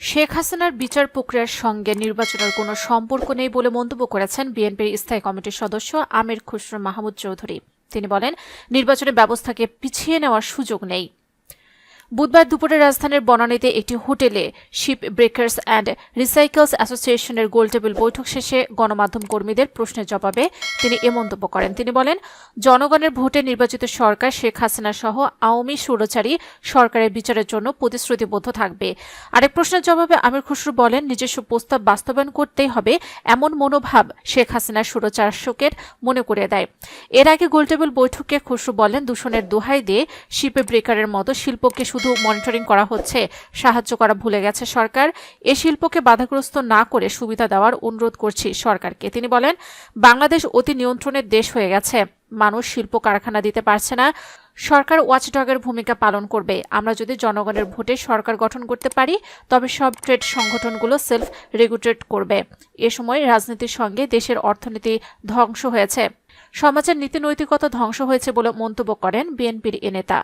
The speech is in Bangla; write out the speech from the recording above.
শেখ হাসিনার বিচার প্রক্রিয়ার সঙ্গে নির্বাচনের কোনো সম্পর্ক নেই বলে মন্তব্য করেছেন বিএনপির স্থায়ী কমিটির সদস্য আমির খসরু মাহমুদ চৌধুরী। তিনি বলেন, নির্বাচনী ব্যবস্থাকে পিছিয়ে নেওয়ার সুযোগ নেই। বুধবার দুপুরে রাজধানীর বনানীতে একটি হোটেলে শিপ ব্রেকার্স অ্যান্ড রিসাইকেলস অ্যাসোসিয়েশনের গোলটেবিল বৈঠক শেষে গণমাধ্যম কর্মীদের প্রশ্নের জবাবে তিনি এ মন্তব্য করেন। তিনি বলেন, জনগণের ভোটে নির্বাচিত সরকার শেখ হাসিনা সহ আওয়ামী স্বৈরাচারী সরকারের বিচারের জন্য প্রতিশ্রুতিবদ্ধ থাকবে। আরেক প্রশ্নের জবাবে আমির খসরু বলেন, নিজস্ব প্রস্তাব বাস্তবায়ন করতেই হবে এমন মনোভাব শেখ হাসিনার স্বৈরশাসকের মনে করিয়ে দেয়। এর আগে গোলটেবিল বৈঠকে খসরু বলেন, দূষণের দোহাই দিয়ে শিপে ব্রেকারের মতো শিল্পকে শুধু মনিটরিং করা হচ্ছে, সাহায্য করা ভুলে গেছে সরকার। এ শিল্পকে বাধাগ্রস্ত না করে সুবিধা দেওয়ার অনুরোধ করছি সরকারকে। তিনি বলেন, বাংলাদেশ অতি নিয়ন্ত্রণের দেশ হয়ে গেছে, মানুষ শিল্প কারখানা দিতে পারছে না। সরকার ওয়াচডগের ভূমিকা পালন করবে। আমরা যদি জনগণের ভোটে সরকার গঠন করতে পারি, তবে সব ট্রেড সংগঠনগুলো সেলফ রেগুলেট করবে। এ সময় রাজনীতির সঙ্গে দেশের অর্থনীতি ধ্বংস হয়েছে, সমাজের নীতি নৈতিকতা ধ্বংস হয়েছে বলে মন্তব্য করেন বিএনপির এ নেতা।